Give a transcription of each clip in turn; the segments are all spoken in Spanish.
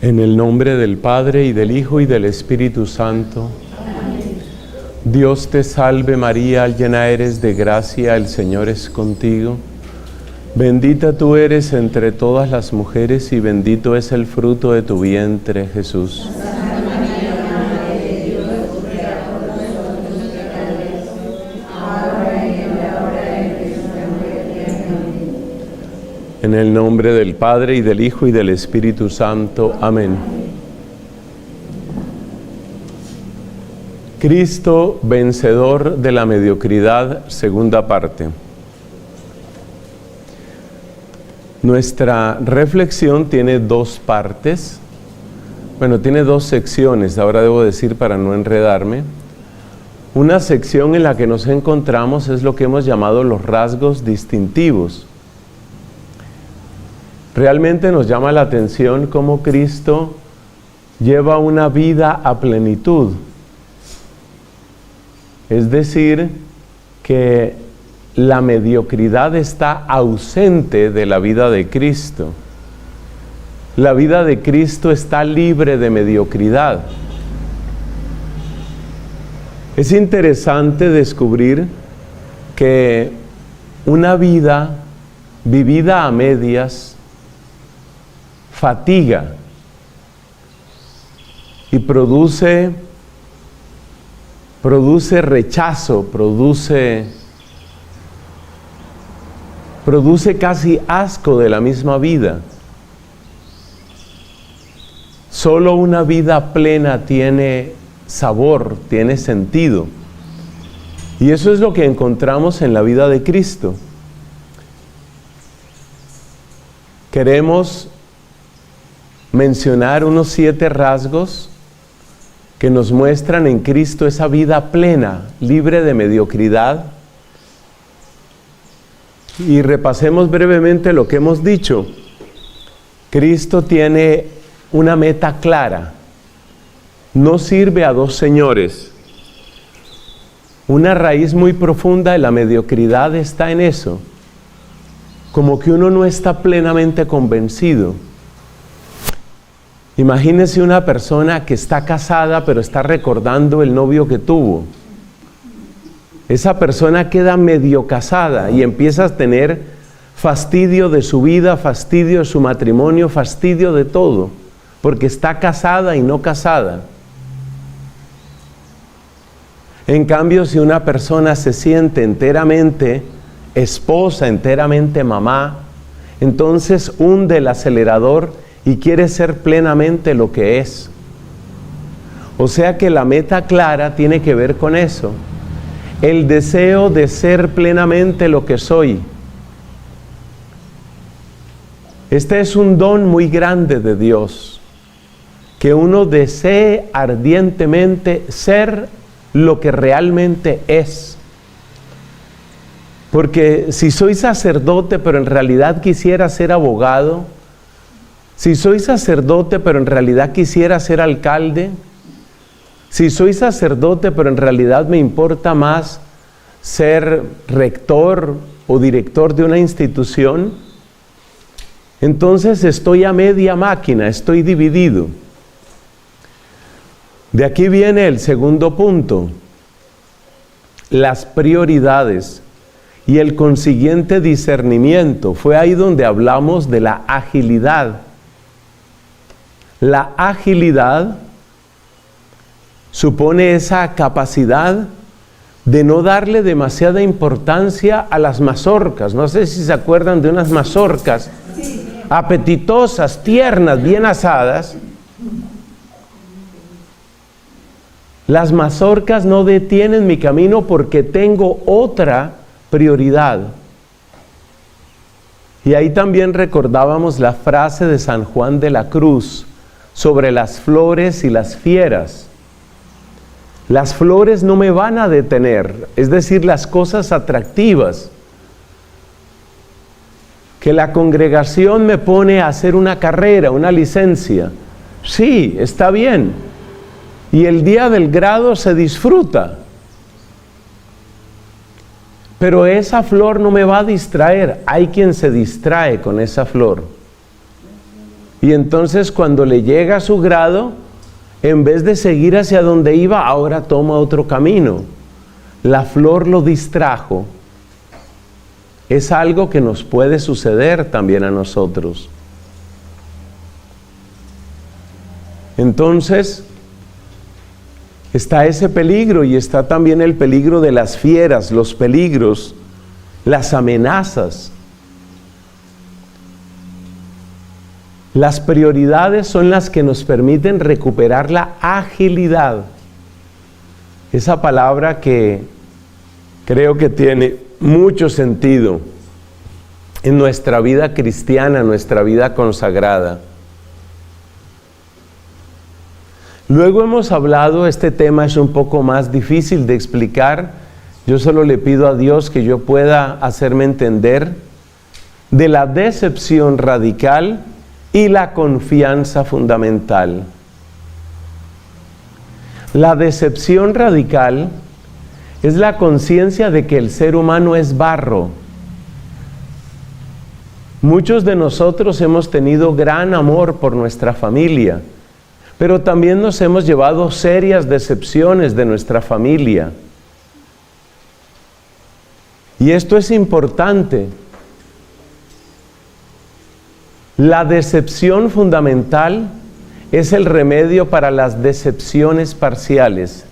En el nombre del Padre, y del Hijo, y del Espíritu Santo. Amén. Dios te salve María, llena eres de gracia, el Señor es contigo. Bendita tú eres entre todas las mujeres, y bendito es el fruto de tu vientre, Jesús. Santa María, Madre de Dios, ruega por nosotros pecadores, ahora y en la hora de nuestra muerte. Amén. En el nombre del Padre, y del Hijo, y del Espíritu Santo. Amén. Cristo, vencedor de la mediocridad, segunda parte. Nuestra reflexión tiene dos partes. Bueno, tiene dos secciones, ahora debo decir para no enredarme. Una sección en la que nos encontramos es lo que hemos llamado los rasgos distintivos. Realmente nos llama la atención cómo Cristo lleva una vida a plenitud. Es decir, que la mediocridad está ausente de la vida de Cristo. La vida de Cristo está libre de mediocridad. Es interesante descubrir que una vida vivida a medias fatiga y produce rechazo, produce casi asco de la misma vida. Solo una vida plena tiene sabor, tiene sentido. Y eso es lo que encontramos en la vida de Cristo. Queremos mencionar unos 7 rasgos que nos muestran en Cristo esa vida plena, libre de mediocridad. Y repasemos brevemente lo que hemos dicho. Cristo tiene una meta clara. No sirve a dos señores. Una raíz muy profunda de la mediocridad está en eso. Como que uno no está plenamente convencido. Imagínese una persona que está casada pero está recordando el novio que tuvo. Esa persona queda medio casada y empieza a tener fastidio de su vida, fastidio de su matrimonio, fastidio de todo, porque está casada y no casada. En cambio, si una persona se siente enteramente esposa, enteramente mamá, entonces hunde el acelerador y quiere ser plenamente lo que es. O sea que la meta clara tiene que ver con eso. El deseo de ser plenamente lo que soy. Este es un don muy grande de Dios, que uno desee ardientemente ser lo que realmente es. Porque si soy sacerdote pero en realidad quisiera ser abogado, si soy sacerdote pero en realidad quisiera ser alcalde, si soy sacerdote pero en realidad me importa más ser rector o director de una institución, entonces estoy a media máquina, estoy dividido. De aquí viene el segundo punto, las prioridades y el consiguiente discernimiento. Fue ahí donde hablamos de la agilidad. La agilidad supone esa capacidad de no darle demasiada importancia a las mazorcas. No sé si se acuerdan de unas mazorcas apetitosas, tiernas, bien asadas. Las mazorcas no detienen mi camino porque tengo otra prioridad. Y ahí también recordábamos la frase de San Juan de la Cruz sobre las flores y las fieras. Las flores no me van a detener, es decir, las cosas atractivas. Que la congregación me pone a hacer una carrera, una licencia. Sí, está bien. Y el día del grado se disfruta. Pero esa flor no me va a distraer. Hay quien se distrae con esa flor. Y entonces cuando le llega su grado, en vez de seguir hacia donde iba, ahora toma otro camino. La flor lo distrajo. Es algo que nos puede suceder también a nosotros. Entonces, está ese peligro y está también el peligro de las fieras, los peligros, las amenazas. Las prioridades son las que nos permiten recuperar la agilidad. Esa palabra que creo que tiene mucho sentido en nuestra vida cristiana, en nuestra vida consagrada. Luego hemos hablado, este tema es un poco más difícil de explicar. Yo solo le pido a Dios que yo pueda hacerme entender de la decepción radical y la confianza fundamental. La decepción radical es la conciencia de que el ser humano es barro. Muchos de nosotros hemos tenido gran amor por nuestra familia, pero también nos hemos llevado serias decepciones de nuestra familia. Y esto es importante. La decepción fundamental es el remedio para las decepciones parciales.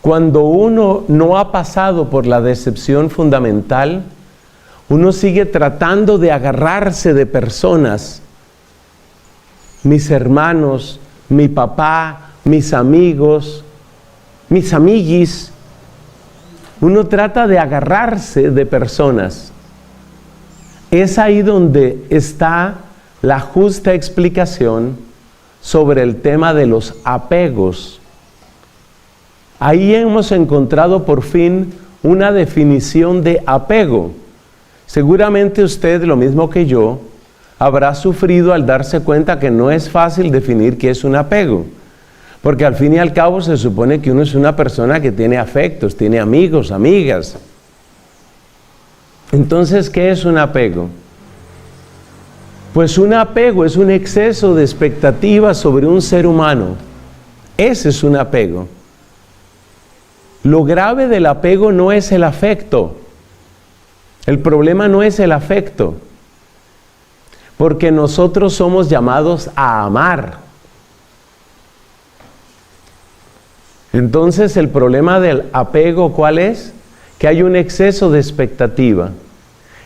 Cuando uno no ha pasado por la decepción fundamental, uno sigue tratando de agarrarse de personas, mis hermanos, mi papá, mis amigos, mis amiguis. Uno trata de agarrarse de personas. Es ahí donde está la justa explicación sobre el tema de los apegos. Ahí hemos encontrado por fin una definición de apego. Seguramente usted, lo mismo que yo, habrá sufrido al darse cuenta que no es fácil definir qué es un apego. Porque al fin y al cabo se supone que uno es una persona que tiene afectos, tiene amigos, amigas. Entonces, ¿qué es un apego? Pues un apego es un exceso de expectativas sobre un ser humano. Ese es un apego. Lo grave del apego no es el afecto. El problema no es el afecto. Porque nosotros somos llamados a amar. Entonces, el problema del apego, ¿cuál es? Que hay un exceso de expectativa.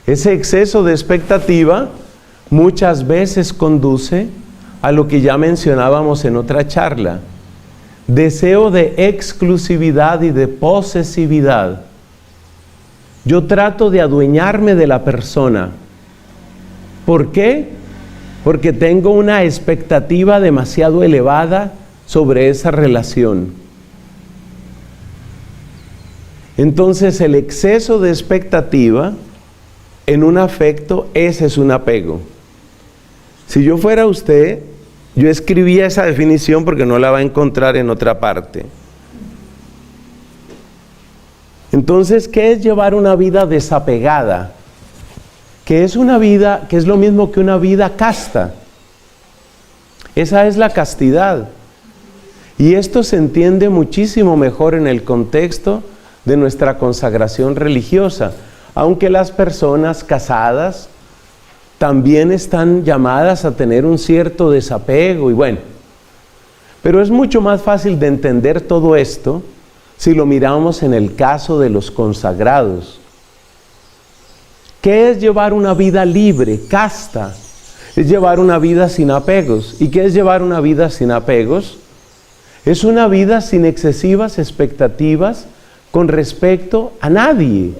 Ese exceso de expectativa muchas veces conduce a lo que ya mencionábamos en otra charla. Deseo de exclusividad y de posesividad. Yo trato de adueñarme de la persona. ¿Por qué? Porque tengo una expectativa demasiado elevada sobre esa relación. Entonces, el exceso de expectativa en un afecto, ese es un apego. Si yo fuera usted, yo escribía esa definición porque no la va a encontrar en otra parte. Entonces, ¿qué es llevar una vida desapegada? Que es una vida, que es lo mismo que una vida casta. Esa es la castidad. Y esto se entiende muchísimo mejor en el contexto de nuestra consagración religiosa, aunque las personas casadas también están llamadas a tener un cierto desapego y bueno, pero es mucho más fácil de entender todo esto si lo miramos en el caso de los consagrados. ¿Qué es llevar una vida libre, casta? Es llevar una vida sin apegos. ¿Y qué es llevar una vida sin apegos? Es una vida sin excesivas expectativas con respecto a nadie.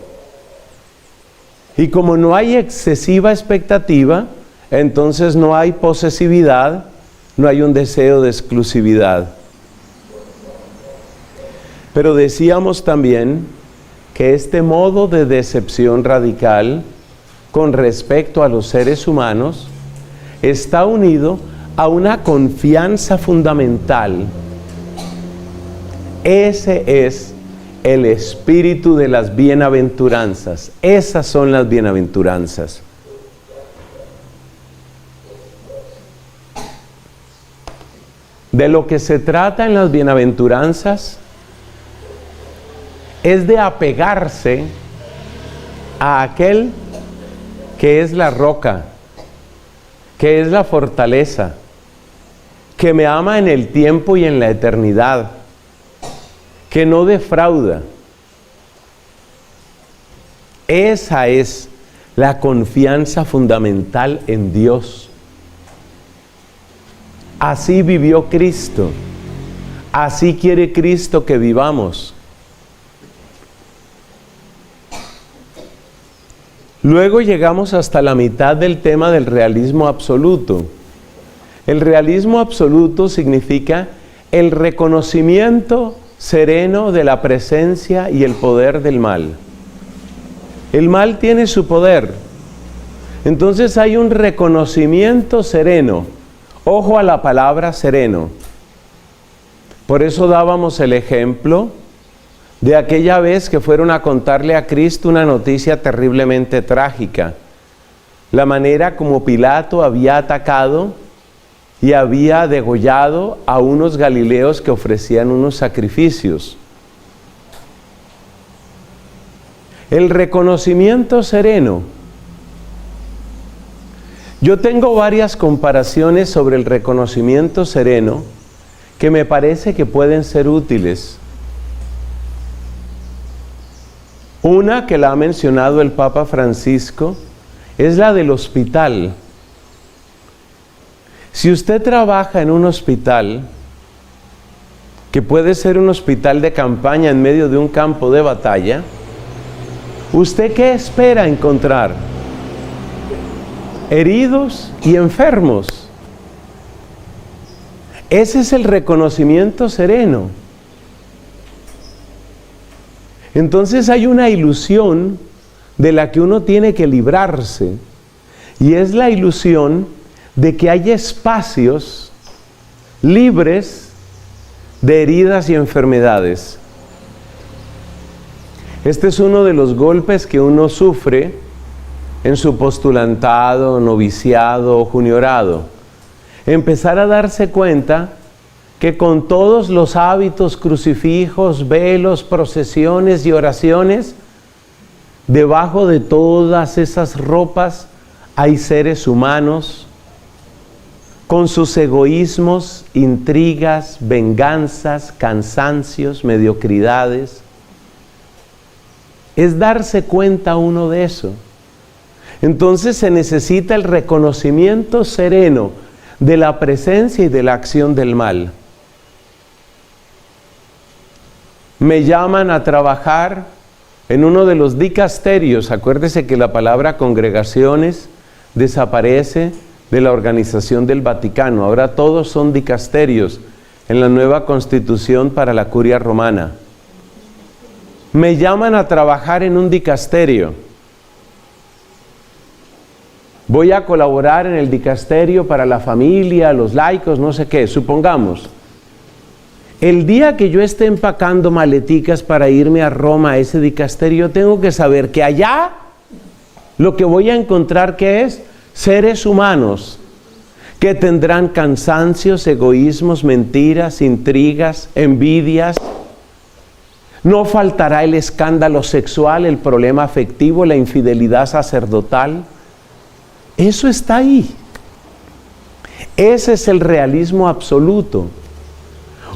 Y como no hay excesiva expectativa, entonces no hay posesividad, no hay un deseo de exclusividad. Pero decíamos también que este modo de decepción radical con respecto a los seres humanos está unido a una confianza fundamental. Ese es el espíritu de las bienaventuranzas. Esas son las bienaventuranzas. De lo que se trata en las bienaventuranzas es de apegarse a aquel que es la roca, que es la fortaleza, que me ama en el tiempo y en la eternidad, que no defrauda. Esa es la confianza fundamental en Dios. Así vivió Cristo. Así quiere Cristo que vivamos. Luego llegamos hasta la mitad del tema del realismo absoluto. El realismo absoluto significa el reconocimiento sereno de la presencia y el poder del mal. El mal tiene su poder. Entonces hay un reconocimiento sereno. Ojo a la palabra sereno. Por eso dábamos el ejemplo de aquella vez que fueron a contarle a Cristo una noticia terriblemente trágica. La manera como Pilato había atacado y había degollado a unos galileos que ofrecían unos sacrificios. El reconocimiento sereno. Yo tengo varias comparaciones sobre el reconocimiento sereno que me parece que pueden ser útiles. Una que la ha mencionado el Papa Francisco es la del hospital. Si usted trabaja en un hospital, que puede ser un hospital de campaña en medio de un campo de batalla, ¿usted qué espera encontrar? Heridos y enfermos. Ese es el reconocimiento sereno. Entonces hay una ilusión de la que uno tiene que librarse, y es la ilusión de que hay espacios libres de heridas y enfermedades. Este es uno de los golpes que uno sufre en su postulantado, noviciado o juniorado. Empezar a darse cuenta que con todos los hábitos, crucifijos, velos, procesiones y oraciones, debajo de todas esas ropas hay seres humanos con sus egoísmos, intrigas, venganzas, cansancios, mediocridades. Es darse cuenta uno de eso. Entonces se necesita el reconocimiento sereno de la presencia y de la acción del mal. Me llaman a trabajar en uno de los dicasterios. Acuérdese que la palabra congregaciones desaparece de la organización del Vaticano. Ahora todos son dicasterios en la nueva constitución para la curia romana. Me llaman a trabajar en un dicasterio. Voy a colaborar en el dicasterio para la familia, los laicos, no sé qué, supongamos. El día que yo esté empacando maleticas para irme a Roma, a ese dicasterio, tengo que saber que allá lo que voy a encontrar que es seres humanos que tendrán cansancios, egoísmos, mentiras, intrigas, envidias. No faltará el escándalo sexual, el problema afectivo, la infidelidad sacerdotal. Eso está ahí. Ese es el realismo absoluto.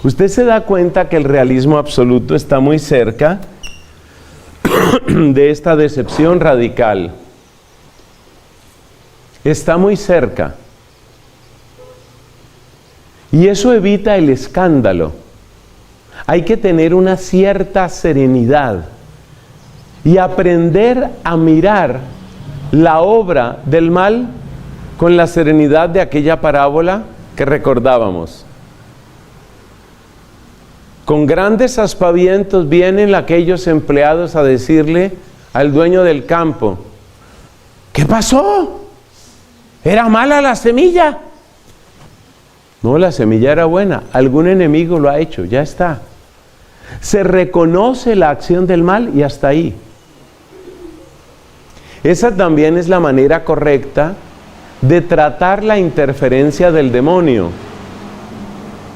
Usted se da cuenta que el realismo absoluto está muy cerca de esta decepción radical. Está muy cerca. Y eso evita el escándalo. Hay que tener una cierta serenidad y aprender a mirar la obra del mal con la serenidad de aquella parábola que recordábamos. Con grandes aspavientos vienen aquellos empleados a decirle al dueño del campo: ¿qué pasó? ¿Era mala la semilla? No, la semilla era buena. Algún enemigo lo ha hecho, ya está. Se reconoce la acción del mal y hasta ahí. Esa también es la manera correcta de tratar la interferencia del demonio.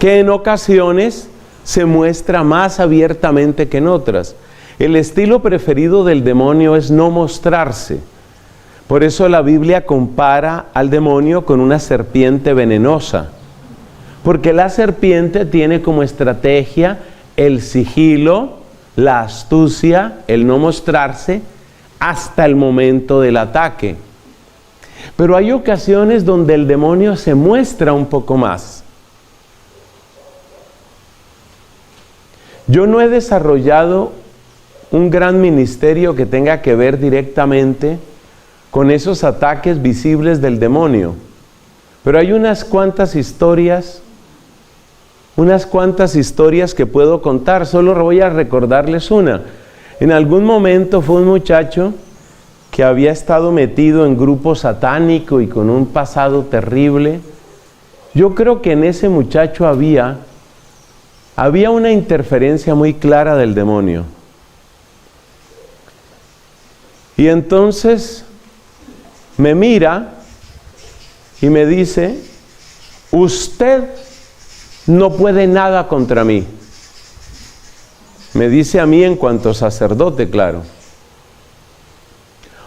que en ocasiones se muestra más abiertamente que en otras. El estilo preferido del demonio es no mostrarse. Por eso la Biblia compara al demonio con una serpiente venenosa. Porque la serpiente tiene como estrategia el sigilo, la astucia, el no mostrarse hasta el momento del ataque. Pero hay ocasiones donde el demonio se muestra un poco más. Yo no he desarrollado un gran ministerio que tenga que ver directamente con esos ataques visibles del demonio. Pero hay unas cuantas historias que puedo contar. Solo voy a recordarles una. En algún momento fue un muchacho que había estado metido en grupo satánico y con un pasado terrible. Yo creo que en ese muchacho había una interferencia muy clara del demonio. Y entonces me mira y me dice: usted no puede nada contra mí. Me dice a mí en cuanto sacerdote, claro.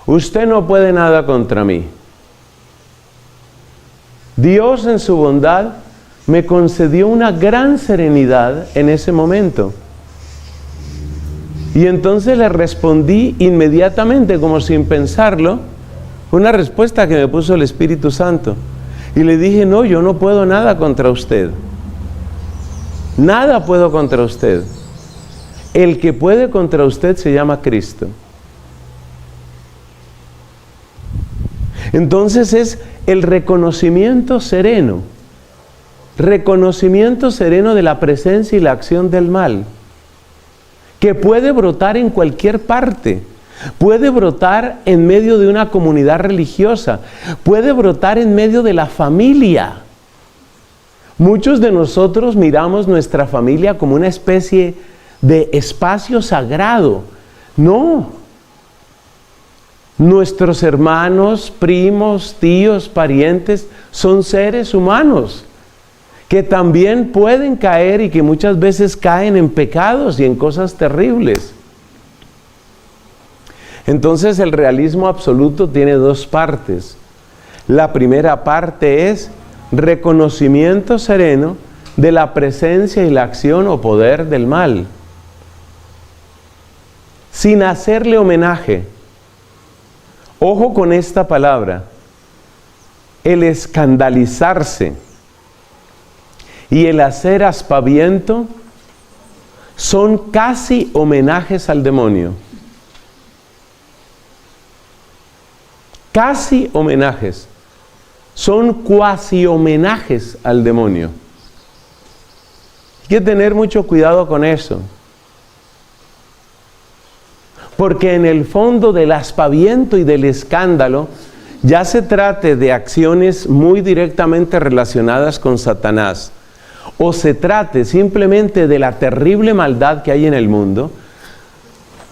Usted no puede nada contra mí. Dios en su bondad me concedió una gran serenidad en ese momento. Y entonces le respondí inmediatamente, como sin pensarlo, una respuesta que me puso el Espíritu Santo. Y le dije: no, yo no puedo nada contra usted. Nada puedo contra usted. El que puede contra usted se llama Cristo. Entonces es el reconocimiento sereno de la presencia y la acción del mal, que puede brotar en cualquier parte. Puede brotar en medio de una comunidad religiosa, puede brotar en medio de la familia. Muchos de nosotros miramos nuestra familia como una especie de espacio sagrado. No. Nuestros hermanos, primos, tíos, parientes son seres humanos que también pueden caer y que muchas veces caen en pecados y en cosas terribles. Entonces el realismo absoluto tiene dos partes. La primera parte es reconocimiento sereno de la presencia y la acción o poder del mal, sin hacerle homenaje. Ojo con esta palabra: el escandalizarse y el hacer aspaviento son casi homenajes al demonio. Casi homenajes. Son cuasi homenajes al demonio. Hay que tener mucho cuidado con eso. Porque en el fondo del aspaviento y del escándalo, ya se trate de acciones muy directamente relacionadas con Satanás, o se trate simplemente de la terrible maldad que hay en el mundo,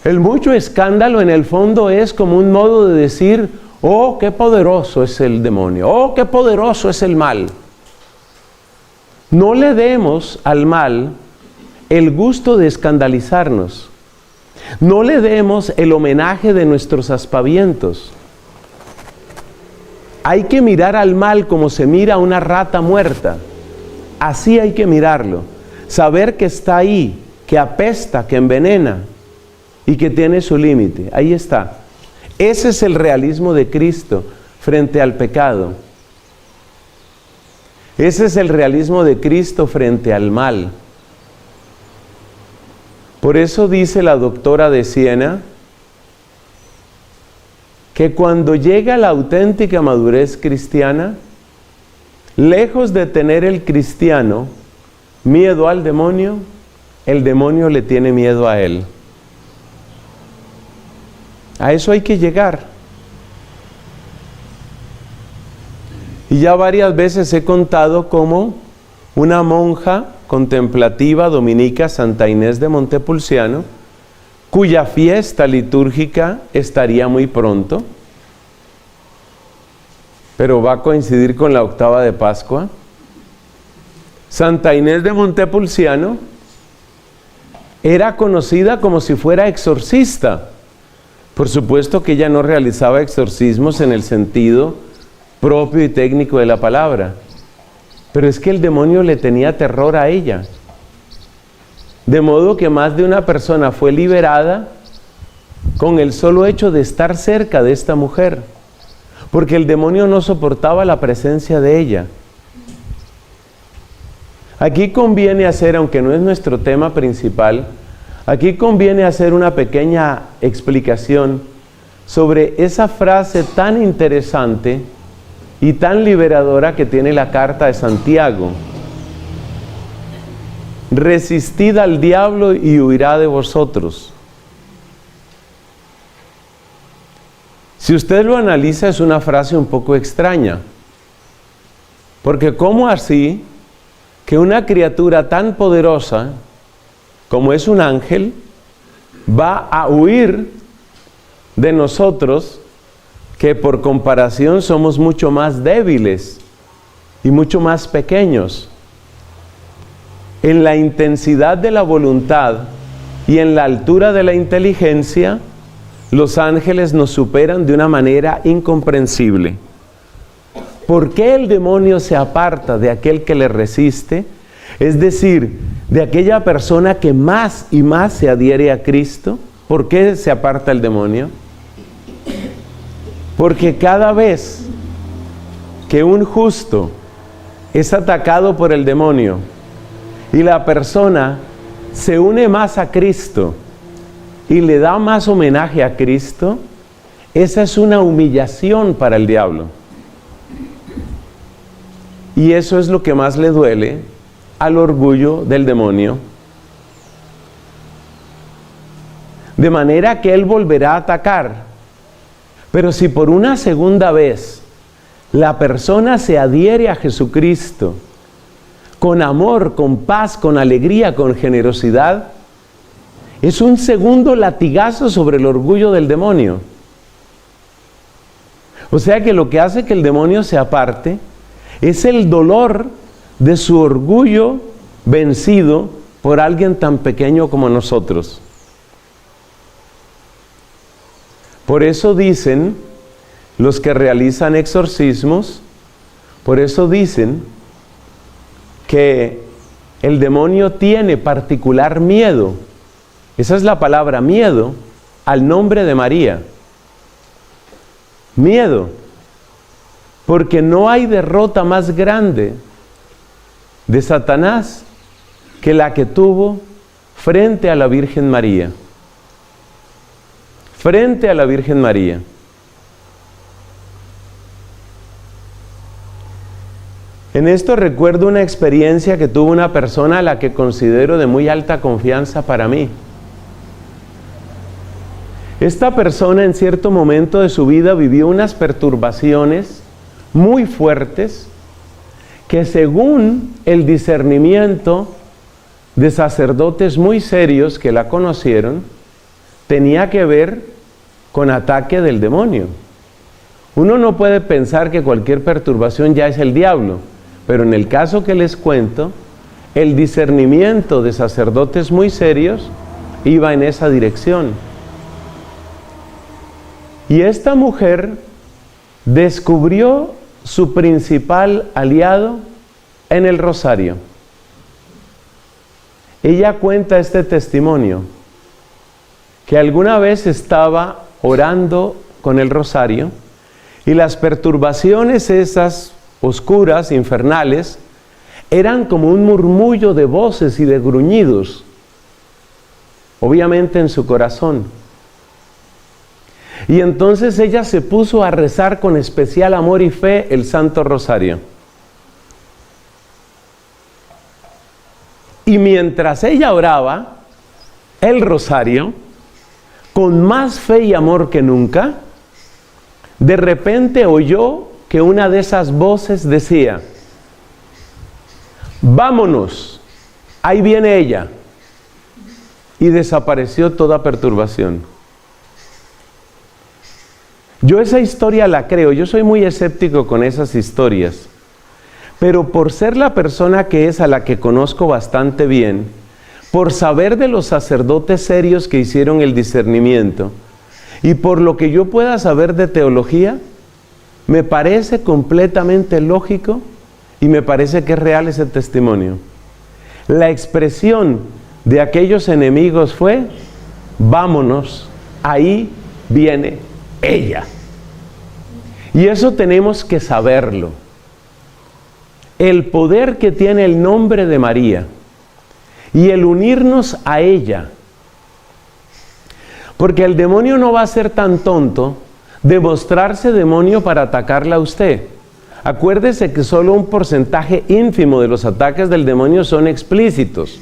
el mucho escándalo en el fondo es como un modo de decir: oh, qué poderoso es el demonio, oh, qué poderoso es el mal. No le demos al mal el gusto de escandalizarnos. No le demos el homenaje de nuestros aspavientos. Hay que mirar al mal como se mira a una rata muerta. Así hay que mirarlo. Saber que está ahí, que apesta, que envenena y que tiene su límite. Ahí está. Ese es el realismo de Cristo frente al pecado. Ese es el realismo de Cristo frente al mal. Por eso dice la doctora de Siena que cuando llega la auténtica madurez cristiana, lejos de tener el cristiano miedo al demonio, el demonio le tiene miedo a él. A eso hay que llegar. Y ya varias veces he contado cómo una monja contemplativa dominica, Santa Inés de Montepulciano, cuya fiesta litúrgica estaría muy pronto, pero va a coincidir con la octava de Pascua. Santa Inés de Montepulciano era conocida como si fuera exorcista. Por supuesto que ella no realizaba exorcismos en el sentido propio y técnico de la palabra, pero es que el demonio le tenía terror a ella. De modo que más de una persona fue liberada con el solo hecho de estar cerca de esta mujer, porque el demonio no soportaba la presencia de ella. Aquí conviene hacer, aunque no es nuestro tema principal, aquí conviene hacer una pequeña explicación sobre esa frase tan interesante y tan liberadora que tiene la carta de Santiago. Resistid al diablo y huirá de vosotros. Si usted lo analiza, es una frase un poco extraña, porque ¿cómo así que una criatura tan poderosa como es un ángel va a huir de nosotros, que por comparación somos mucho más débiles y mucho más pequeños? En la intensidad de la voluntad y en la altura de la inteligencia, los ángeles nos superan de una manera incomprensible. ¿Por qué el demonio se aparta de aquel que le resiste? Es decir, de aquella persona que más y más se adhiere a Cristo. ¿Por qué se aparta el demonio? Porque cada vez que un justo es atacado por el demonio y la persona se une más a Cristo y le da más homenaje a Cristo, esa es una humillación para el diablo. Y eso es lo que más le duele al orgullo del demonio. De manera que él volverá a atacar. Pero si por una segunda vez la persona se adhiere a Jesucristo con amor, con paz, con alegría, con generosidad, es un segundo latigazo sobre el orgullo del demonio. O sea que lo que hace que el demonio se aparte es el dolor de su orgullo vencido por alguien tan pequeño como nosotros. Por eso dicen los que realizan exorcismos, por eso dicen que el demonio tiene particular miedo, esa es la palabra, miedo, al nombre de María. Miedo, porque no hay derrota más grande de Satanás que la que tuvo frente a la Virgen María. Frente a la Virgen María. En esto recuerdo una experiencia que tuvo una persona a la que considero de muy alta confianza para mí. Esta persona en cierto momento de su vida vivió unas perturbaciones muy fuertes que, según el discernimiento de sacerdotes muy serios que la conocieron, tenía que ver con ataque del demonio. Uno no puede pensar que cualquier perturbación ya es el diablo, pero en el caso que les cuento, el discernimiento de sacerdotes muy serios iba en esa dirección. Y esta mujer descubrió su principal aliado en el rosario. Ella cuenta este testimonio, que alguna vez estaba orando con el rosario y las perturbaciones esas oscuras, infernales, eran como un murmullo de voces y de gruñidos, obviamente en su corazón. Y entonces ella se puso a rezar con especial amor y fe el Santo Rosario. Y mientras ella oraba el rosario, con más fe y amor que nunca, de repente oyó que una de esas voces decía: vámonos, ahí viene ella. Y desapareció toda perturbación. Yo esa historia la creo, yo soy muy escéptico con esas historias, Pero por ser la persona que es, a la que conozco bastante bien, por saber de los sacerdotes serios que hicieron el discernimiento, y por lo que yo pueda saber de teología, me parece completamente lógico y me parece que es real ese testimonio. La expresión de aquellos enemigos fue: vámonos, ahí viene ella. Y eso tenemos que saberlo. El poder que tiene el nombre de María y el unirnos a ella. Porque el demonio no va a ser tan tonto de mostrarse demonio para atacarla a usted. Acuérdese que solo un porcentaje ínfimo de los ataques del demonio son explícitos.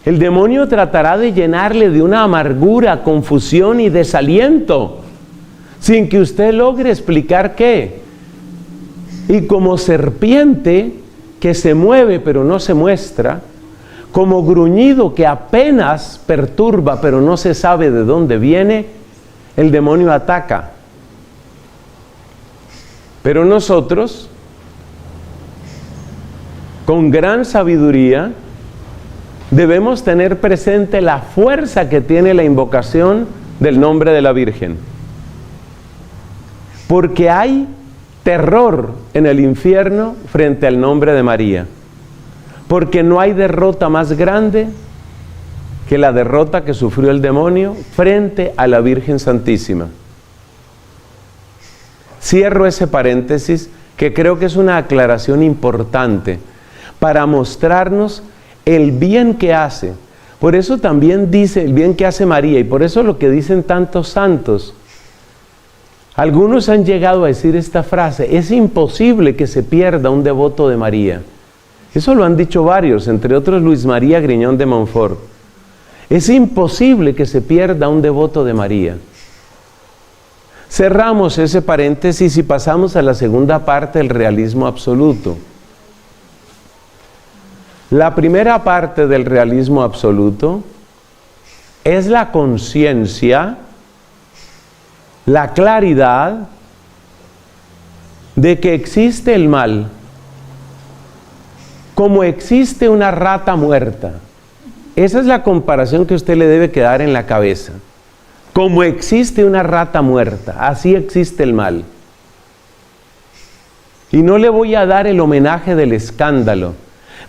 El demonio tratará de llenarle de una amargura, confusión y desaliento, sin que usted logre explicar qué. Y como serpiente que se mueve pero no se muestra, como gruñido que apenas perturba pero no se sabe de dónde viene, el demonio ataca. Pero nosotros, con gran sabiduría, debemos tener presente la fuerza que tiene la invocación del nombre de la Virgen. Porque hay terror en el infierno frente al nombre de María. Porque no hay derrota más grande que la derrota que sufrió el demonio frente a la Virgen Santísima. Cierro ese paréntesis, que creo que es una aclaración importante para mostrarnos el bien que hace. Por eso también dice el bien que hace María, y por eso lo que dicen tantos santos. Algunos han llegado a decir esta frase: es imposible que se pierda un devoto de María. Eso lo han dicho varios, entre otros Luis María Griñón de Montfort. Es imposible que se pierda un devoto de María. Cerramos ese paréntesis y pasamos a la segunda parte del realismo absoluto. La primera parte del realismo absoluto es la conciencia, la claridad de que existe el mal, como existe una rata muerta. Esa es la comparación que usted le debe quedar en la cabeza. Como existe una rata muerta, así existe el mal. Y no le voy a dar el homenaje del escándalo,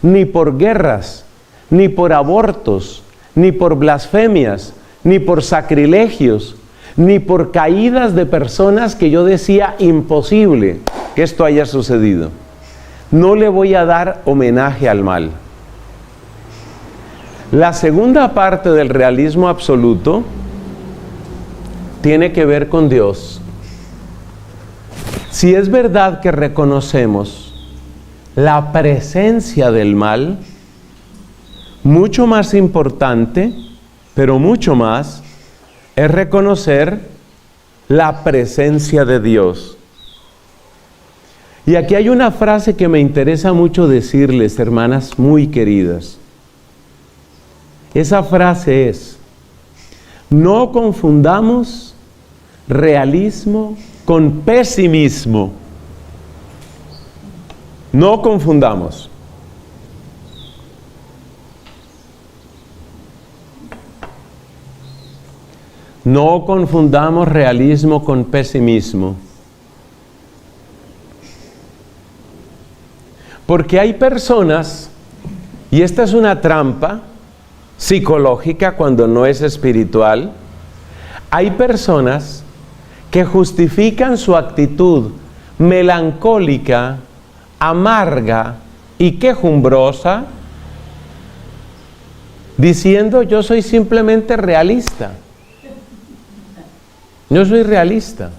ni por guerras, ni por abortos, ni por blasfemias, ni por sacrilegios, ni por caídas de personas que yo decía imposible que esto haya sucedido. No le voy a dar homenaje al mal. La segunda parte del realismo absoluto tiene que ver con Dios. Si es verdad que reconocemos la presencia del mal, mucho más importante, pero mucho más, es reconocer la presencia de Dios. Y aquí hay una frase que me interesa mucho decirles, hermanas muy queridas. Esa frase es: no confundamos realismo con pesimismo. No confundamos. No confundamos realismo con pesimismo. Porque hay personas, y esta es una trampa psicológica cuando no es espiritual, hay personas que justifican su actitud melancólica, amarga y quejumbrosa diciendo: yo soy simplemente realista. Yo soy realista.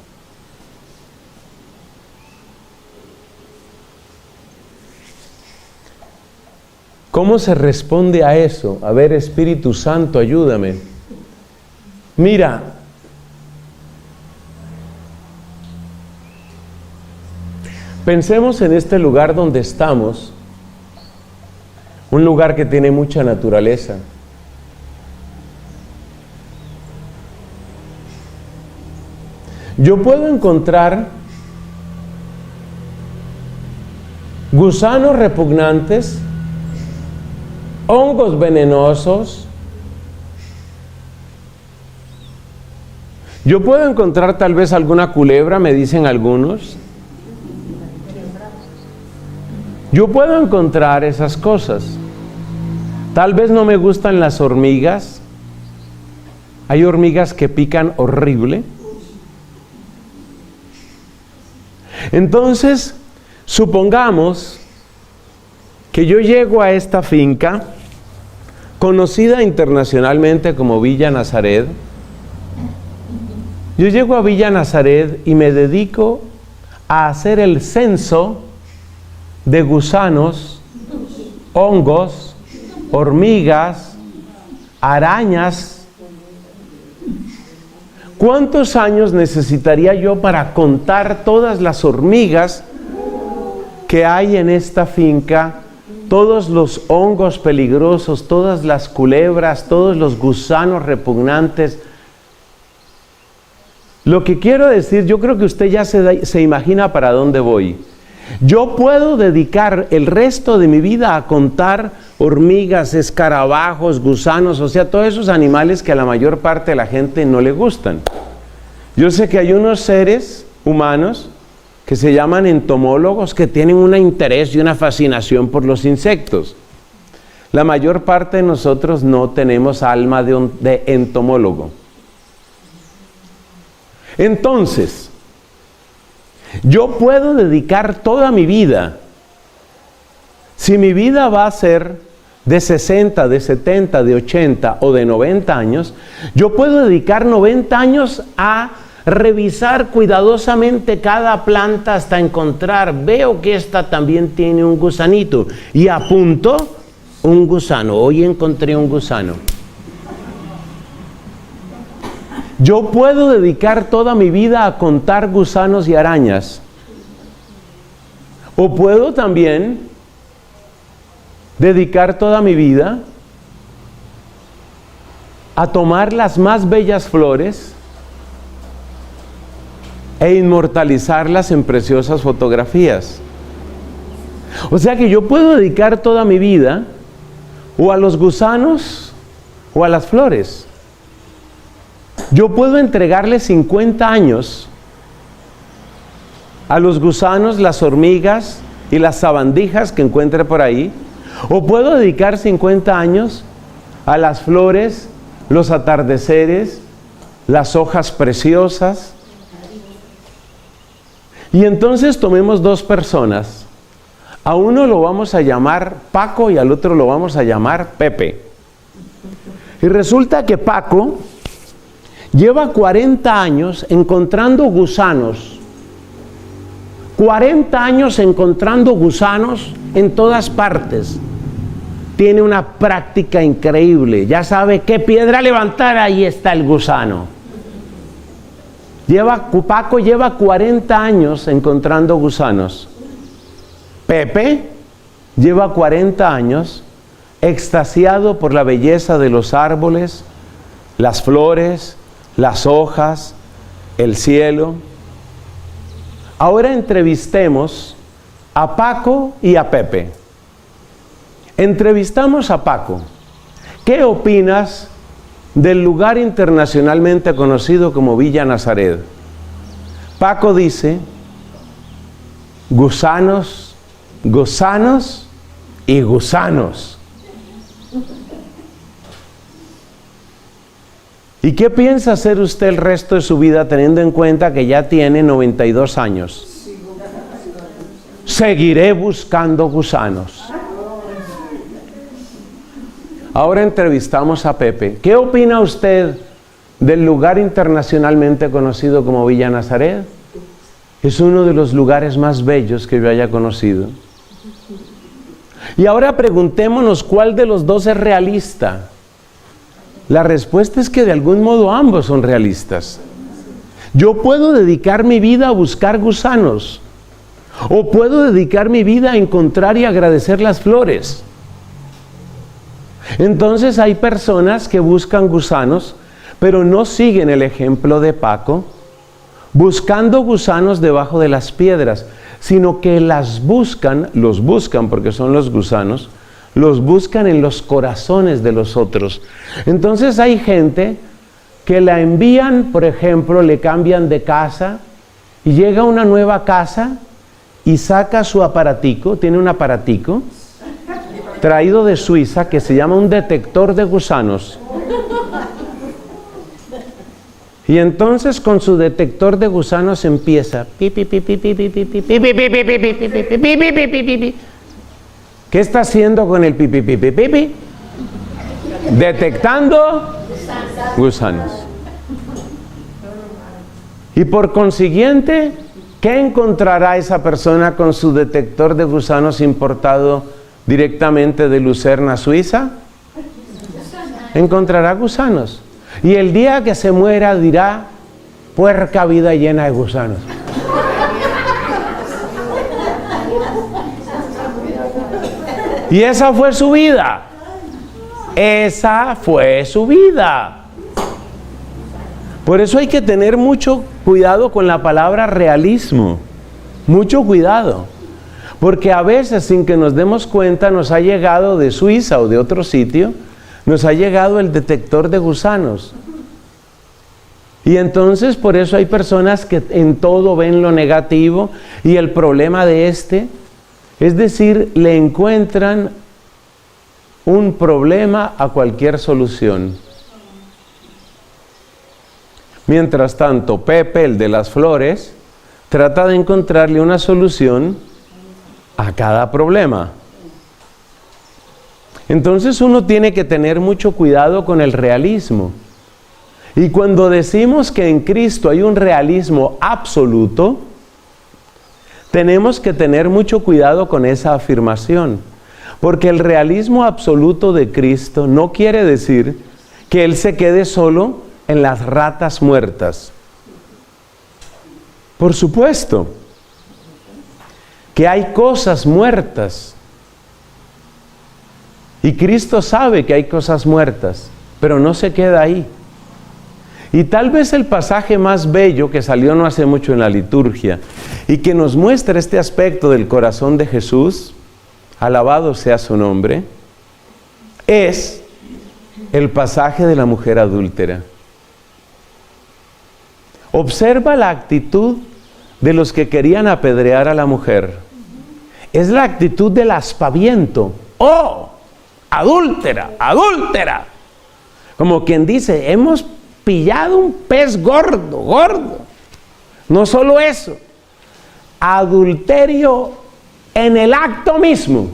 ¿Cómo se responde a eso? A ver, Espíritu Santo, ayúdame. Mira, pensemos en este lugar donde estamos, un lugar que tiene mucha naturaleza. Yo puedo encontrar gusanos repugnantes, hongos venenosos. Yo puedo encontrar tal vez alguna culebra, me dicen algunos. Yo puedo encontrar esas cosas. Tal vez no me gustan las hormigas. Hay hormigas que pican horrible. Entonces, supongamos que yo llego a esta finca, conocida internacionalmente como Villa Nazaret. Yo llego a Villa Nazaret y me dedico a hacer el censo de gusanos, hongos, hormigas, arañas. ¿Cuántos años necesitaría yo para contar todas las hormigas que hay en esta finca, todos los hongos peligrosos, todas las culebras, todos los gusanos repugnantes? Lo que quiero decir, yo creo que usted ya se imagina para dónde voy. Yo puedo dedicar el resto de mi vida a contar hormigas, escarabajos, gusanos, o sea, todos esos animales que a la mayor parte de la gente no le gustan. Yo sé que hay unos seres humanos que se llaman entomólogos, que tienen un interés y una fascinación por los insectos. La mayor parte de nosotros no tenemos alma de entomólogo. Entonces, yo puedo dedicar toda mi vida, si mi vida va a ser de 60, de 70, de 80 o de 90 años, yo puedo dedicar 90 años a revisar cuidadosamente cada planta hasta encontrar, veo que esta también tiene un gusanito y apunto un gusano, hoy encontré un gusano. Yo puedo dedicar toda mi vida a contar gusanos y arañas. O puedo también dedicar toda mi vida a tomar las más bellas flores e inmortalizarlas en preciosas fotografías. O sea que yo puedo dedicar toda mi vida o a los gusanos o a las flores. Yo puedo entregarle 50 años a los gusanos, las hormigas y las sabandijas que encuentre por ahí, o puedo dedicar 50 años a las flores, los atardeceres, las hojas preciosas. Y entonces tomemos dos personas. A uno lo vamos a llamar Paco y al otro lo vamos a llamar Pepe. Y resulta que Paco lleva 40 años encontrando gusanos. 40 años encontrando gusanos en todas partes. Tiene una práctica increíble. Ya sabe qué piedra levantar, ahí está el gusano. Paco lleva 40 años encontrando gusanos. Pepe lleva 40 años extasiado por la belleza de los árboles, las flores, las hojas, el cielo. Ahora entrevistemos a Paco y a Pepe. Entrevistamos a Paco. ¿Qué opinas del lugar internacionalmente conocido como Villa Nazaret? Paco dice: gusanos, gusanos y gusanos. ¿Y qué piensa hacer usted el resto de su vida teniendo en cuenta que ya tiene 92 años? Seguiré buscando gusanos. Ahora entrevistamos a Pepe. ¿Qué opina usted del lugar internacionalmente conocido como Villa Nazaret? Es uno de los lugares más bellos que yo haya conocido. Y ahora preguntémonos cuál de los dos es realista. La respuesta es que de algún modo ambos son realistas. Yo puedo dedicar mi vida a buscar gusanos, o puedo dedicar mi vida a encontrar y agradecer las flores. Entonces hay personas que buscan gusanos, pero no siguen el ejemplo de Paco, buscando gusanos debajo de las piedras. sino que los buscan porque son los gusanos, los buscan en los corazones de los otros. Entonces hay gente que la envían, por ejemplo, le cambian de casa y llega a una nueva casa y saca su aparatico, tiene un aparatico traído de Suiza que se llama un detector de gusanos. Y entonces con su detector de gusanos empieza. ¿Qué está haciendo con el pipi, pipi, pipi? Detectando gusanos. Y por consiguiente, ¿qué encontrará esa persona con su detector de gusanos importado directamente de Lucerna, Suiza? Encontrará gusanos. Y el día que se muera dirá, puerca vida llena de gusanos. Y esa fue su vida. Esa fue su vida. Por eso hay que tener mucho cuidado con la palabra realismo. Mucho cuidado. Porque a veces, sin que nos demos cuenta, nos ha llegado de Suiza o de otro sitio, nos ha llegado el detector de gusanos. Y entonces por eso hay personas que en todo ven lo negativo y el problema de es decir, le encuentran un problema a cualquier solución. Mientras tanto, Pepe, el de las flores, trata de encontrarle una solución a cada problema. Entonces uno tiene que tener mucho cuidado con el realismo. Y cuando decimos que en Cristo hay un realismo absoluto, tenemos que tener mucho cuidado con esa afirmación. Porque el realismo absoluto de Cristo no quiere decir que Él se quede solo en las ratas muertas. Por supuesto que hay cosas muertas. Y Cristo sabe que hay cosas muertas, pero no se queda ahí. Y tal vez el pasaje más bello que salió no hace mucho en la liturgia y que nos muestra este aspecto del corazón de Jesús, alabado sea su nombre, es el pasaje de la mujer adúltera. Observa la actitud de los que querían apedrear a la mujer. Es la actitud del aspaviento. ¡Oh! Adúltera, adúltera. Como quien dice, hemos pillado un pez gordo, gordo. No solo eso, adulterio en el acto mismo.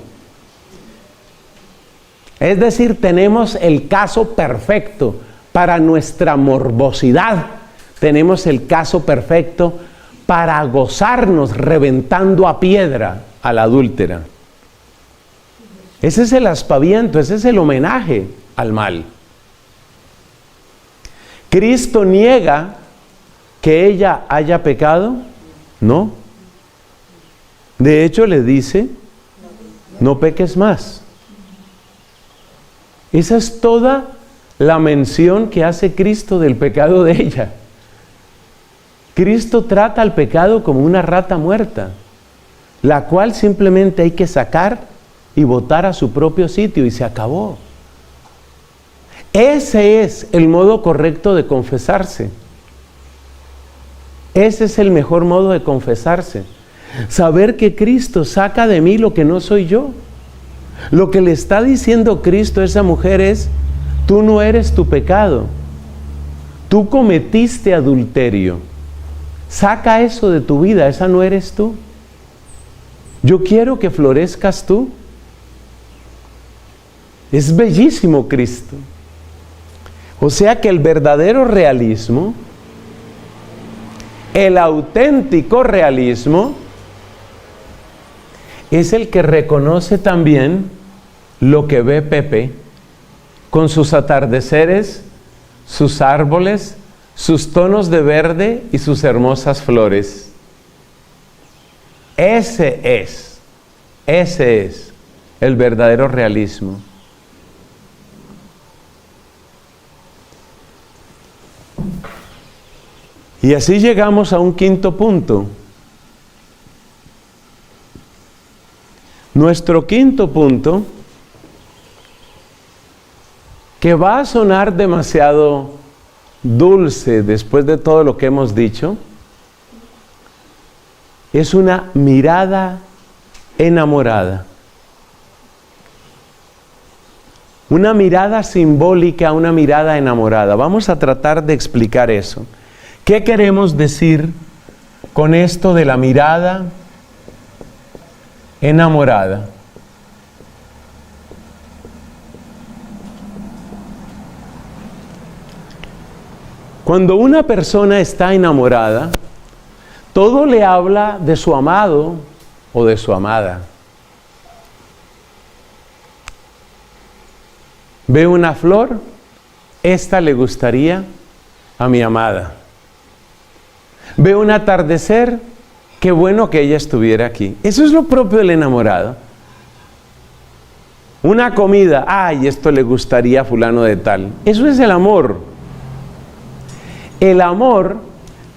Es decir, tenemos el caso perfecto para nuestra morbosidad. Tenemos el caso perfecto para gozarnos reventando a piedra a la adúltera. Ese es el aspaviento, ese es el homenaje al mal. ¿Cristo niega que ella haya pecado? No. De hecho le dice, no peques más. Esa es toda la mención que hace Cristo del pecado de ella. Cristo trata al pecado como una rata muerta, la cual simplemente hay que sacar y botar a su propio sitio y se acabó. Ese es el modo correcto de confesarse. Ese es el mejor modo de confesarse. Saber que Cristo saca de mí lo que no soy yo. Lo que le está diciendo Cristo a esa mujer es, tú no eres tu pecado. Tú cometiste adulterio. Saca eso de tu vida, esa no eres tú. Yo quiero que florezcas tú. Es bellísimo Cristo. O sea que el verdadero realismo, el auténtico realismo, es el que reconoce también lo que ve Pepe con sus atardeceres, sus árboles, sus tonos de verde y sus hermosas flores. Ese es el verdadero realismo. Y así llegamos a un quinto punto. Nuestro quinto punto, que va a sonar demasiado dulce después de todo lo que hemos dicho, es una mirada enamorada. Una mirada simbólica, una mirada enamorada. Vamos a tratar de explicar eso. ¿Qué queremos decir con esto de la mirada enamorada? Cuando una persona está enamorada, todo le habla de su amado o de su amada. Ve una flor, esta le gustaría a mi amada. Ve un atardecer, qué bueno que ella estuviera aquí. Eso es lo propio del enamorado. Una comida, ay, esto le gustaría a fulano de tal. Eso es el amor. El amor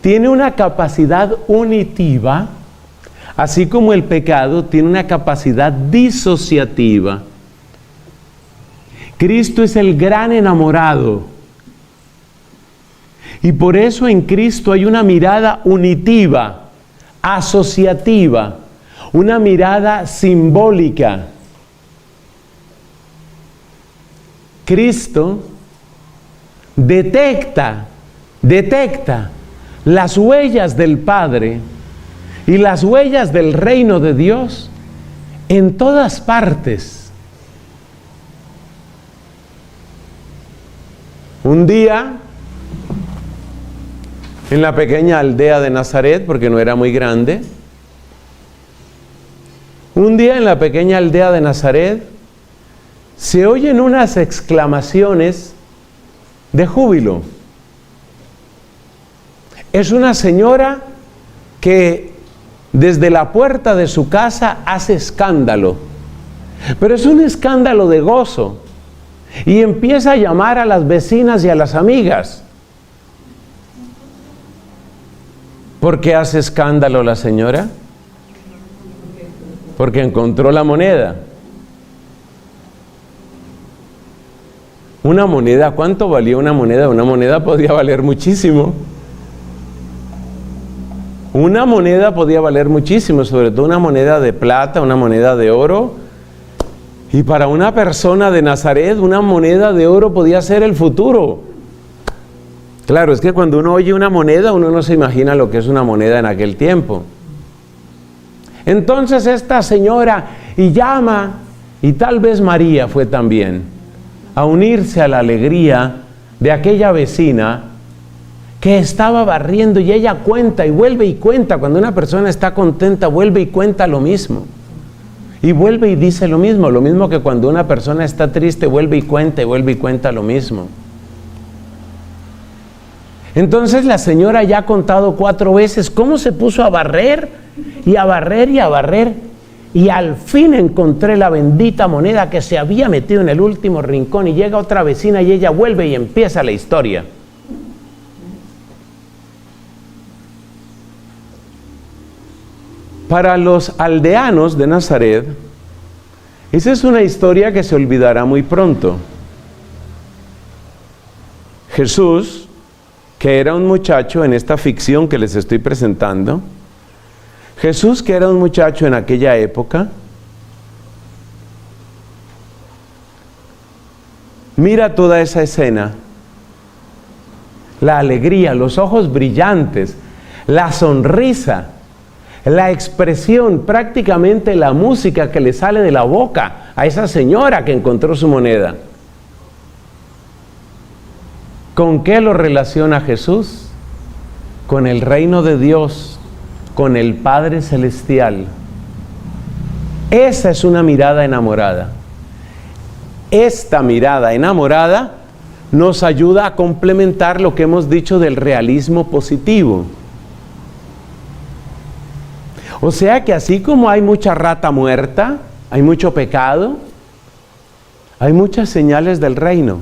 tiene una capacidad unitiva, así como el pecado tiene una capacidad disociativa. Cristo es el gran enamorado. Y por eso en Cristo hay una mirada unitiva, asociativa, una mirada simbólica. Cristo detecta las huellas del Padre y las huellas del reino de Dios en todas partes. Un día, en la pequeña aldea de Nazaret, porque no era muy grande, un día en la pequeña aldea de Nazaret se oyen unas exclamaciones de júbilo. Es una señora que desde la puerta de su casa hace escándalo, pero es un escándalo de gozo, y empieza a llamar a las vecinas y a las amigas. ¿Por qué hace escándalo la señora? Porque encontró la moneda. Una moneda, ¿cuánto valía una moneda? Una moneda podía valer muchísimo. Una moneda podía valer muchísimo, sobre todo una moneda de plata, una moneda de oro. Y para una persona de Nazaret, una moneda de oro podía ser el futuro. Claro, es que cuando uno oye una moneda, uno no se imagina lo que es una moneda en aquel tiempo. Entonces esta señora llama, y tal vez María fue también, a unirse a la alegría de aquella vecina que estaba barriendo, y ella cuenta y vuelve y cuenta. Cuando una persona está contenta, vuelve y cuenta lo mismo. Y vuelve y dice lo mismo que cuando una persona está triste, vuelve y cuenta lo mismo. Entonces la señora ya ha contado 4 veces cómo se puso a barrer, y a barrer, y a barrer, y al fin encontré la bendita moneda que se había metido en el último rincón, y llega otra vecina y ella vuelve y empieza la historia. Para los aldeanos de Nazaret, esa es una historia que se olvidará muy pronto. Jesús, que era un muchacho en esta ficción que les estoy presentando, Jesús, que era un muchacho en aquella época, mira toda esa escena, la alegría, los ojos brillantes, la sonrisa, la expresión, prácticamente la música que le sale de la boca a esa señora que encontró su moneda. ¿Con qué lo relaciona Jesús? Con el reino de Dios, con el Padre Celestial. Esa es una mirada enamorada. Esta mirada enamorada nos ayuda a complementar lo que hemos dicho del realismo positivo. O sea que así como hay mucha rata muerta, hay mucho pecado, hay muchas señales del reino.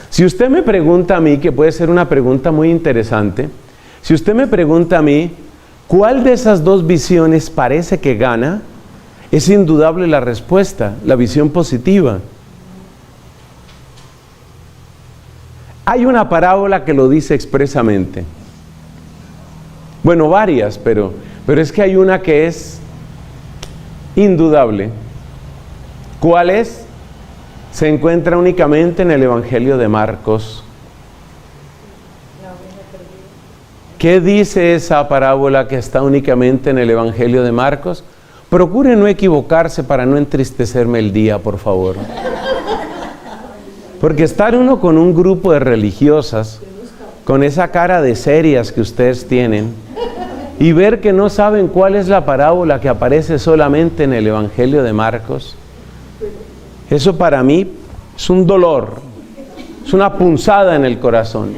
Si usted me pregunta a mí, que puede ser una pregunta muy interesante, si usted me pregunta a mí, ¿Cuál de esas dos visiones parece que gana? Es indudable la respuesta, la visión positiva. Hay una parábola que lo dice expresamente. Bueno, varias, pero es que hay una que es indudable. ¿Cuál es? Se encuentra únicamente en el Evangelio de Marcos. ¿Qué dice esa parábola que está únicamente en el Evangelio de Marcos? Procure no equivocarse para no entristecerme el día, por favor. Porque estar uno con un grupo de religiosas, con esa cara de serias que ustedes tienen, y ver que no saben cuál es la parábola que aparece solamente en el Evangelio de Marcos, eso para mí es un dolor, es una punzada en el corazón.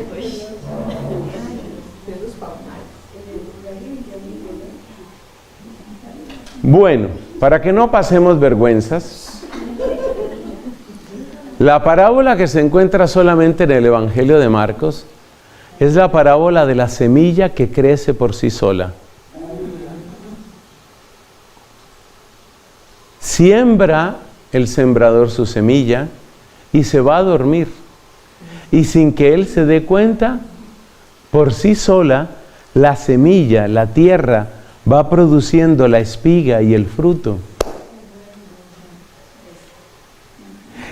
Bueno, para que no pasemos vergüenzas, la parábola que se encuentra solamente en el Evangelio de Marcos es la parábola de la semilla que crece por sí sola. Siembra el sembrador su semilla y se va a dormir. Y sin que él se dé cuenta, por sí sola, la semilla, la tierra, va produciendo la espiga y el fruto.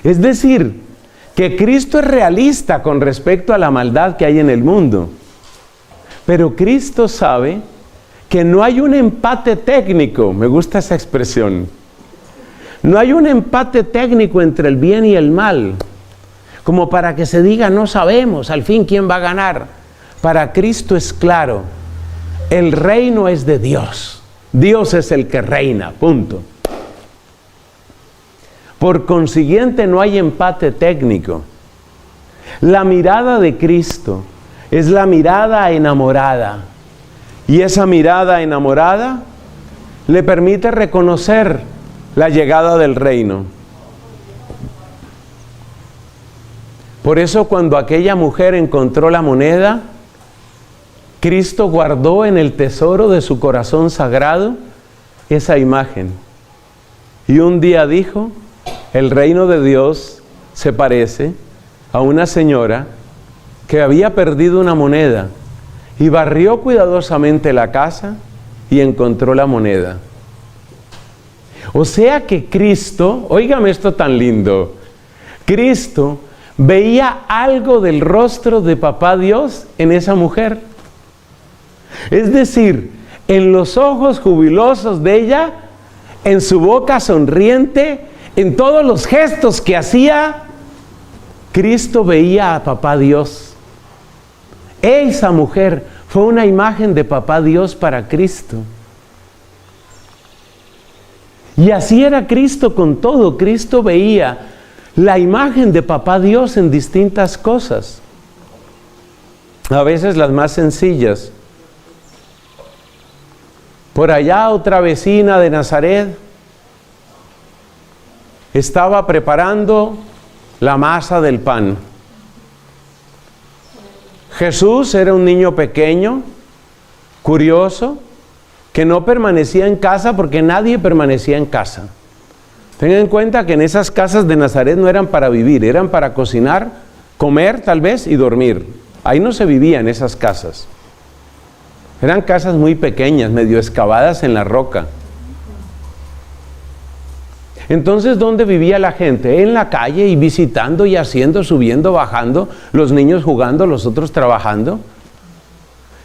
Es decir, que Cristo es realista con respecto a la maldad que hay en el mundo. Pero Cristo sabe que no hay un empate técnico, me gusta esa expresión. No hay un empate técnico entre el bien y el mal, como para que se diga no sabemos al fin quién va a ganar. Para Cristo es claro. El reino es de Dios. Dios es el que reina, punto. Por consiguiente, no hay empate técnico. La mirada de Cristo es la mirada enamorada. Y esa mirada enamorada le permite reconocer la llegada del reino. Por eso, cuando aquella mujer encontró la moneda, Cristo guardó en el tesoro de su corazón sagrado esa imagen. Y un día dijo, el reino de Dios se parece a una señora que había perdido una moneda y barrió cuidadosamente la casa y encontró la moneda. O sea que Cristo, óigame esto tan lindo, Cristo veía algo del rostro de Papá Dios en esa mujer. Es decir, en los ojos jubilosos de ella, en su boca sonriente, en todos los gestos que hacía, Cristo veía a Papá Dios. Esa mujer fue una imagen de Papá Dios para Cristo. Y así era Cristo con todo. Cristo veía la imagen de Papá Dios en distintas cosas. A veces las más sencillas. Por allá otra vecina de Nazaret estaba preparando la masa del pan. Jesús era un niño pequeño, curioso, que no permanecía en casa porque nadie permanecía en casa. Tengan en cuenta que en esas casas de Nazaret no eran para vivir, eran para cocinar, comer tal vez y dormir. Ahí no se vivía en esas casas. Eran casas muy pequeñas, medio excavadas en la roca. Entonces, ¿dónde vivía la gente? En la calle y visitando y haciendo, subiendo, bajando, los niños jugando, los otros trabajando.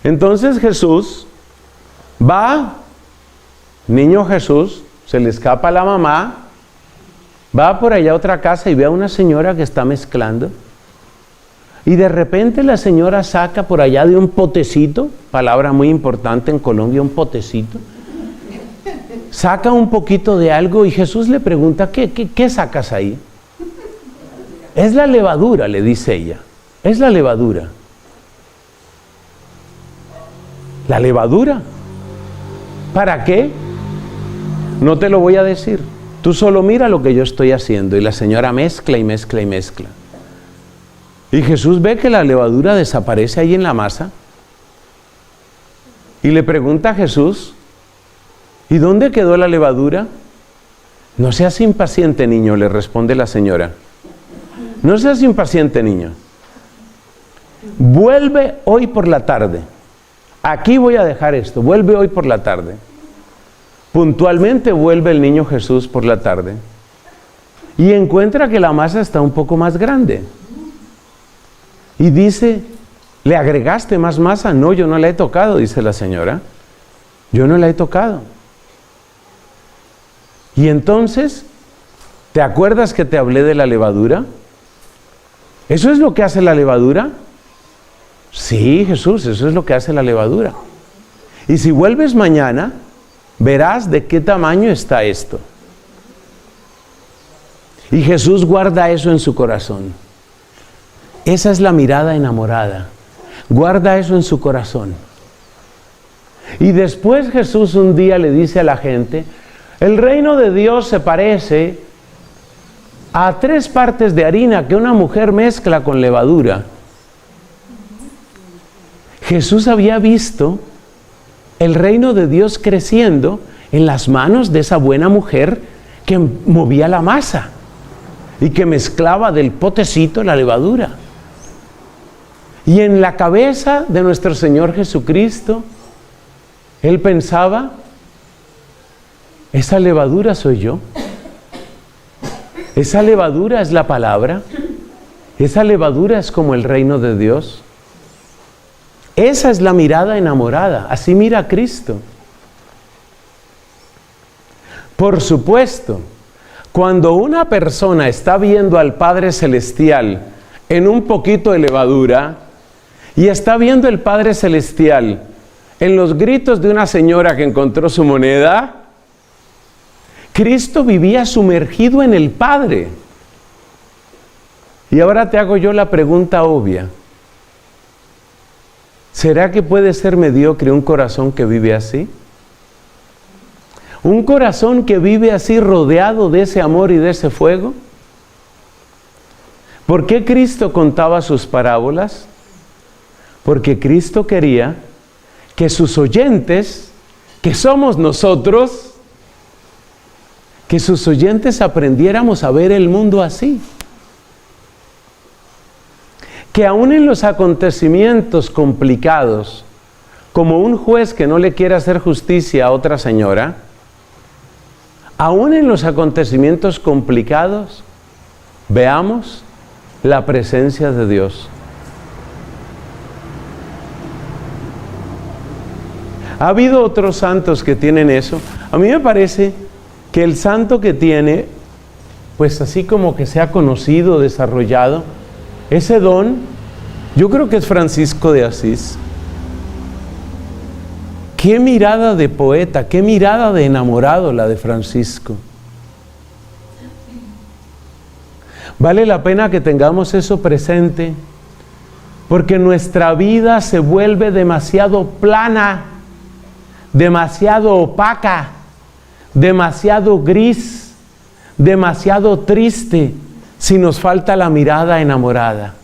Entonces Jesús va, niño Jesús, se le escapa a la mamá, va por allá a otra casa y ve a una señora que está mezclando. Y de repente la señora saca por allá de un potecito, palabra muy importante en Colombia, un potecito, saca un poquito de algo y Jesús le pregunta, ¿qué sacas ahí? Es la levadura, le dice ella, es la levadura. ¿La levadura? ¿Para qué? No te lo voy a decir, tú solo mira lo que yo estoy haciendo. Y la señora mezcla y mezcla y mezcla. Y Jesús ve que la levadura desaparece ahí en la masa. Y le pregunta a Jesús, ¿y dónde quedó la levadura? No seas impaciente, niño, le responde la señora. No seas impaciente, niño. Vuelve hoy por la tarde. Aquí voy a dejar esto. Vuelve hoy por la tarde. Puntualmente vuelve el niño Jesús por la tarde y encuentra que la masa está un poco más grande. Y dice, ¿le agregaste más masa? No, yo no la he tocado, dice la señora. Yo no la he tocado. Y entonces, ¿te acuerdas que te hablé de la levadura? ¿Eso es lo que hace la levadura? Sí, Jesús, eso es lo que hace la levadura. Y si vuelves mañana, verás de qué tamaño está esto. Y Jesús guarda eso en su corazón. Esa es la mirada enamorada. Guarda eso en su corazón. Y después Jesús un día le dice a la gente, el reino de Dios se parece a 3 partes de harina que una mujer mezcla con levadura. Jesús había visto el reino de Dios creciendo en las manos de esa buena mujer que movía la masa y que mezclaba del potecito la levadura. Y en la cabeza de nuestro Señor Jesucristo, Él pensaba, esa levadura soy yo. Esa levadura es la palabra. Esa levadura es como el reino de Dios. Esa es la mirada enamorada. Así mira a Cristo. Por supuesto, cuando una persona está viendo al Padre Celestial en un poquito de levadura y está viendo el Padre Celestial en los gritos de una señora que encontró su moneda, Cristo vivía sumergido en el Padre. Y ahora te hago yo la pregunta obvia. ¿Será que puede ser mediocre un corazón que vive así? ¿Un corazón que vive así rodeado de ese amor y de ese fuego? ¿Por qué Cristo contaba sus parábolas? Porque Cristo quería que sus oyentes, que somos nosotros, que sus oyentes aprendiéramos a ver el mundo así. Que aún en los acontecimientos complicados, como un juez que no le quiere hacer justicia a otra señora, aún en los acontecimientos complicados, veamos la presencia de Dios. Ha habido otros santos que tienen eso. A mí me parece que el santo que tiene, pues así como que se ha conocido, desarrollado, ese don, yo creo que es Francisco de Asís. Qué mirada de poeta, qué mirada de enamorado la de Francisco. Vale la pena que tengamos eso presente, porque nuestra vida se vuelve demasiado plana, demasiado opaca, demasiado gris, demasiado triste, si nos falta la mirada enamorada.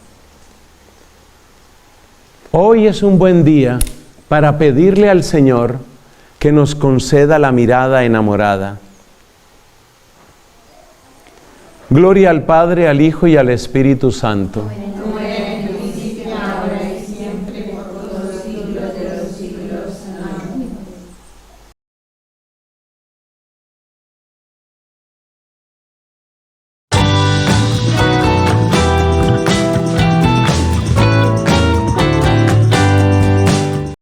Hoy es un buen día para pedirle al Señor que nos conceda la mirada enamorada. Gloria al Padre, al Hijo y al Espíritu Santo.